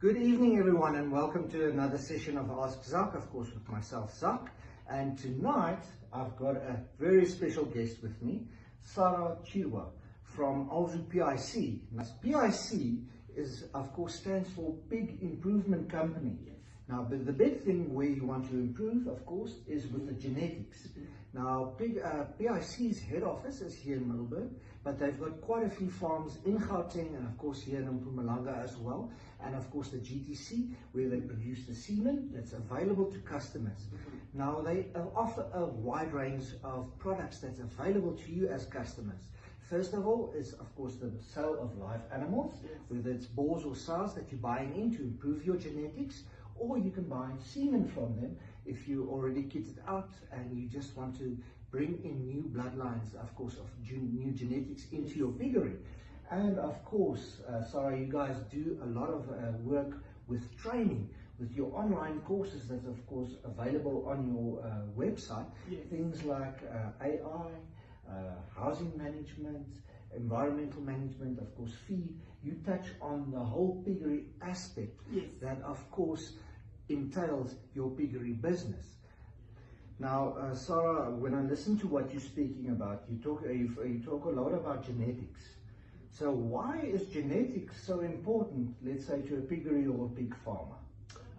Good evening everyone, and welcome to another session of Ask Zak, of course with myself Zak. And tonight I've got a very special guest with me, Sarah Chirwa from Alzu PIC. Now PIC is, of course, stands for Pig Improvement Company. Now the big thing where you want to improve, of course, is with the genetics. Now PIC's head office is here in Middleburg, but they've got quite a few farms in Gauteng and of course here in Mpumalanga as well, and of course the GTC where they produce the semen that's available to customers. Now they offer a wide range of products that's available to you as customers. First of all is of course the sale of live animals, whether it's boars or sows that you're buying in to improve your genetics, or you can buy semen from them if you already kitted out and you just want to bring in new bloodlines, of course, of new genetics into your piggery. And of course, Sarah, you guys do a lot of work with training, with your online courses that's of course available on your website. Things like AI, housing management, environmental management, of course feed. You touch on the whole piggery aspect that of course entails your piggery business. Now, Sarah, when I listen to what you're speaking about, you talk a lot about genetics. So why is genetics so important, let's say, to a piggery or a pig farmer?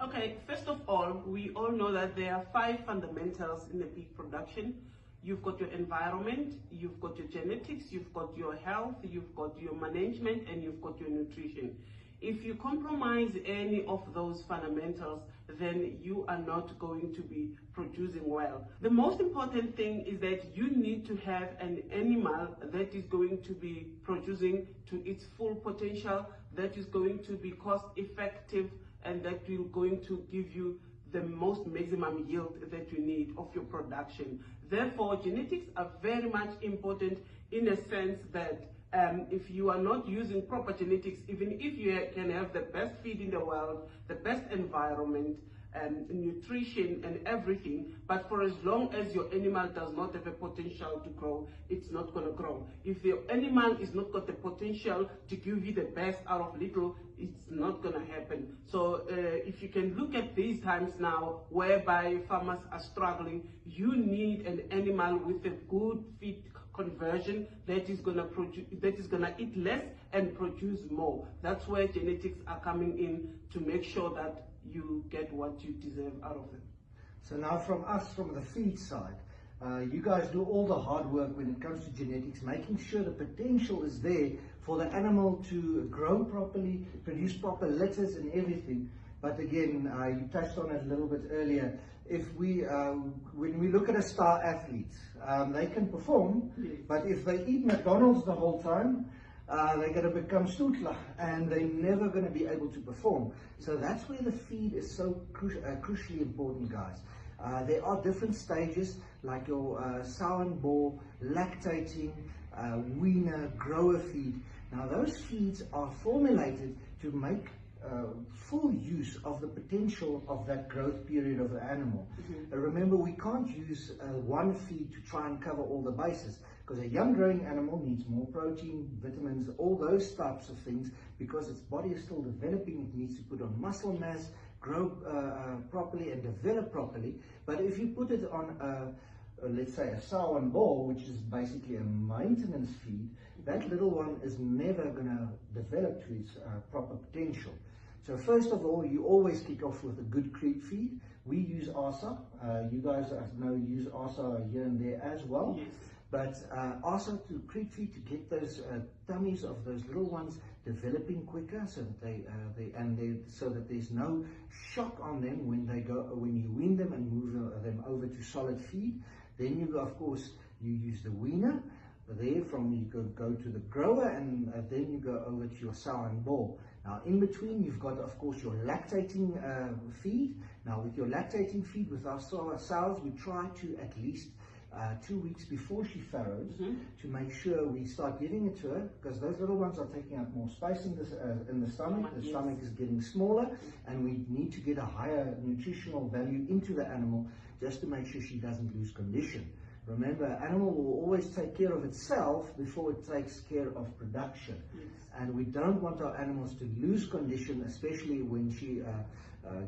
Okay, first of all, we all know that there are 5 fundamentals in the pig production. You've got your environment, you've got your genetics, you've got your health, you've got your management, and you've got your nutrition. If you compromise any of those fundamentals, then you are not going to be producing well. The most important thing is that you need to have an animal that is going to be producing to its full potential, that is going to be cost effective, and that will going to give you the most maximum yield that you need of your production. Therefore, genetics are very much important in a sense that if you are not using proper genetics, even if you can have the best feed in the world, the best environment, nutrition and everything, but for as long as your animal does not have a potential to grow, it's not going to grow. If the animal is not got the potential to give you the best out of little, it's not going to happen. So if you can look at these times now whereby farmers are struggling, you need an animal with a good feed conversion that is going to produce, that is going to eat less and produce more. That's where genetics are coming in to make sure that you get what you deserve out of them. So now from us, from the feed side, you guys do all the hard work when it comes to genetics, making sure the potential is there for the animal to grow properly, produce proper litters and everything. But again, you touched on it a little bit earlier. If we, when we look at a star athlete, they can perform, but if they eat McDonald's the whole time, they're going to become stootler and they're never going to be able to perform. So that's where the feed is so crucially important, guys. There are different stages like your sow and boar, lactating, weaner, grower feed. Now those feeds are formulated to make full use of the potential of that growth period of the animal. Remember, we can't use one feed to try and cover all the bases, because a young growing animal needs more protein, vitamins, all those types of things, because its body is still developing. It needs to put on muscle mass, grow properly and develop properly. But if you put it on let's say a sow and boar, which is basically a maintenance feed, that little one is never going to develop to its proper potential. So first of all, you always kick off with a good creep feed. We use ASA. You guys, I know, use ASA here and there as well. But ASA to creep feed to get those tummies of those little ones developing quicker, so that so that there's no shock on them when you wean them and move them over to solid feed. Then you of course you use the weaner. There from you go to the grower, and then you go over to your sow and boar. Now in between you've got of course your lactating feed. Now with your lactating feed, with our sows, we try to at least 2 weeks before she farrows to make sure we start giving it to her, because those little ones are taking up more space in the stomach. The stomach is getting smaller, and we need to get a higher nutritional value into the animal just to make sure she doesn't lose condition. Remember, an animal will always take care of itself before it takes care of production. Yes. And we don't want our animals to lose condition, especially when she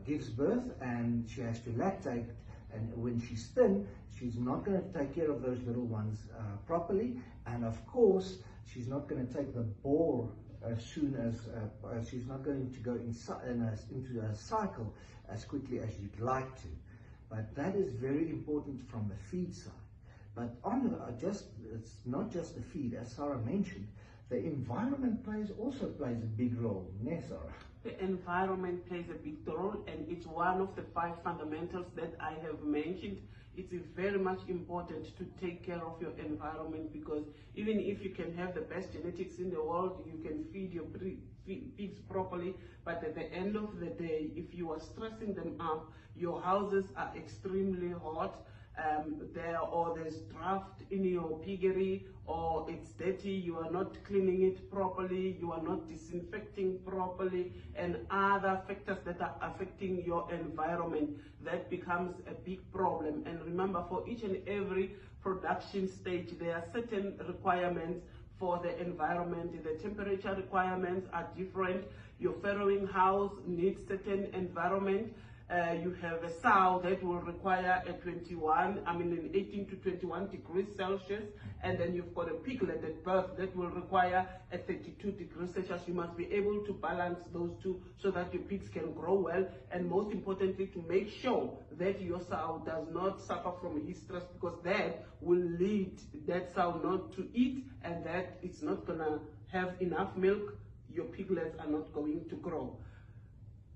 gives birth and she has to lactate. And when she's thin, she's not going to take care of those little ones properly. And of course, she's not going to take the bore as soon as she's not going to go into a cycle as quickly as you'd like to. But that is very important from the feed side. But on it's not just the feed, as Sarah mentioned. The environment also plays a big role. Yes, Sarah. The environment plays a big role, and it's one of the 5 fundamentals that I have mentioned. It's very much important to take care of your environment, because even if you can have the best genetics in the world, you can feed your pigs properly, but at the end of the day, if you are stressing them up, your houses are extremely hot, there's draft in your piggery, or it's dirty, you are not cleaning it properly, you are not disinfecting properly, and other factors that are affecting your environment, that becomes a big problem. And remember, for each and every production stage, there are certain requirements for the environment. The temperature requirements are different. Your farrowing house needs certain environment. You have a sow that will require an 18 to 21 degrees Celsius, and then you've got a piglet at birth that will require a 32 degrees Celsius. You must be able to balance those two so that your pigs can grow well, and most importantly, to make sure that your sow does not suffer from heat stress, because that will lead that sow not to eat, and that it's not gonna have enough milk. Your piglets are not going to grow.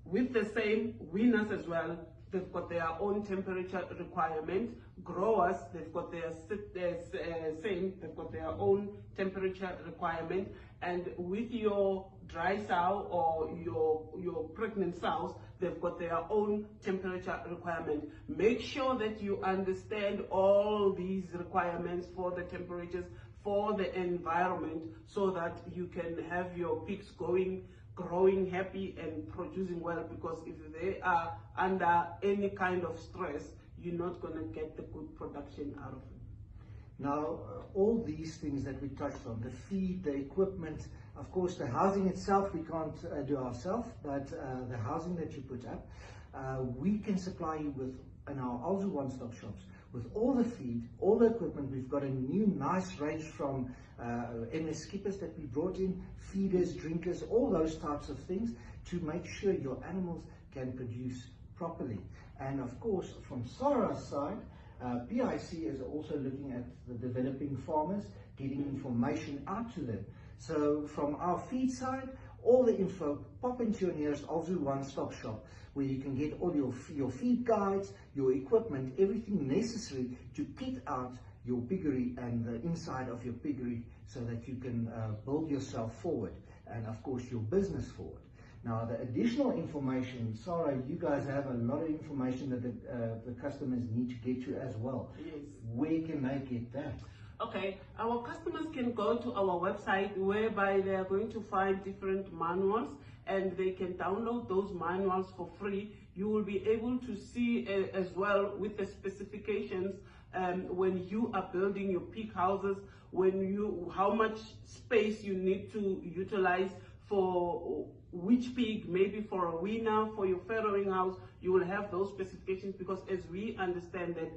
With the same, winners as well, they've got their own temperature requirement. Growers, they've got their they've got their own temperature requirement. And with your dry sow or your pregnant sows, they've got their own temperature requirement. Make sure that you understand all these requirements for the temperatures, for the environment, so that you can have your pigs growing happy and producing well, because if they are under any kind of stress, you're not going to get the good production out of it. Now, all these things that we touched on, the feed, the equipment, of course the housing itself we can't do ourselves, but the housing that you put up, we can supply you with, in our Alzu one-stop shops, with all the feed, all the equipment. We've got a new nice range from MS skippers that we brought in, feeders, drinkers, all those types of things to make sure your animals can produce properly. And of course, from Sarah's side, PIC is also looking at the developing farmers, getting information out to them. So from our feed side, all the info, pop into your nearest Alzu one-stop shop, where you can get all your feed guides, your equipment, everything necessary to kit out your piggery and the inside of your piggery, so that you can build yourself forward, and of course your business forward. Now, the additional information, Sarah, you guys have a lot of information that the customers need to get you as well. Yes. Where can they get that? Okay, our customers can go to our website, whereby they are going to find different manuals, and they can download those manuals for free. You will be able to see as well with the specifications when you are building your pig houses, how much space you need to utilize for which pig, maybe for a weaner, for your farrowing house. You will have those specifications, because as we understand that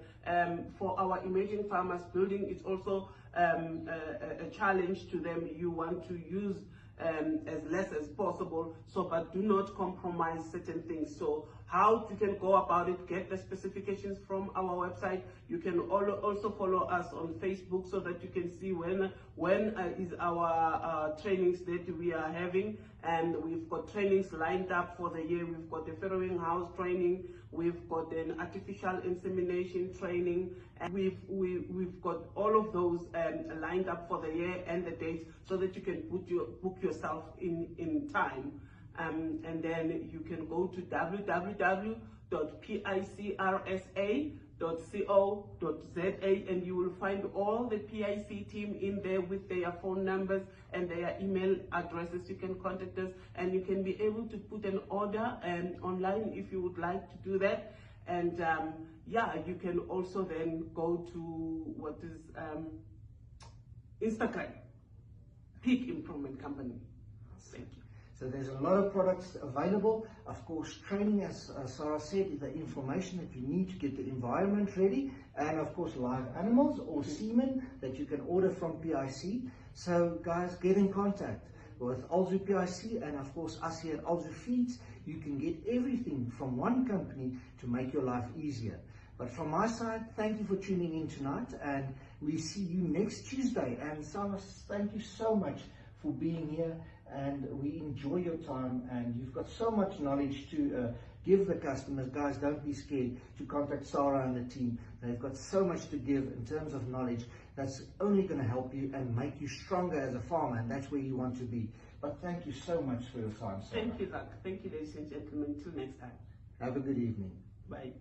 for our emerging farmers, building is also a challenge to them. You want to use as less as possible, but do not compromise certain things. So how you can go about it, get the specifications from our website. You can also follow us on Facebook, so that you can see when is our trainings that we are having. And we've got trainings lined up for the year. We've got the farrowing house training, we've got an artificial insemination training, and we've got all of those lined up for the year and the dates, so that you can book yourself in time. And then you can go to www.picrsa.co.za, and you will find all the PIC team in there with their phone numbers and their email addresses. You can contact us, and you can be able to put an order online if you would like to do that. And yeah, you can also then go to what is Instagram, Peak Improvement Company. Thank you. So there's a lot of products available. Of course, training, as Sarah said, the information that you need to get the environment ready, and of course live animals or semen that you can order from PIC. So guys, get in contact with Alzu PIC, and of course us here at Alzu Feeds. You can get everything from one company to make your life easier. But from my side, thank you for tuning in tonight, and we see you next Tuesday. And Sarah, thank you so much for being here, and we enjoy your time, and you've got so much knowledge to give the customers. Guys, don't be scared to contact Sarah and the team. They've got so much to give in terms of knowledge that's only going to help you and make you stronger as a farmer, and that's where you want to be. But thank you so much for your time, Sarah. Thank you, Zach. Thank you, ladies and gentlemen. Till next time. Have a good evening. Bye.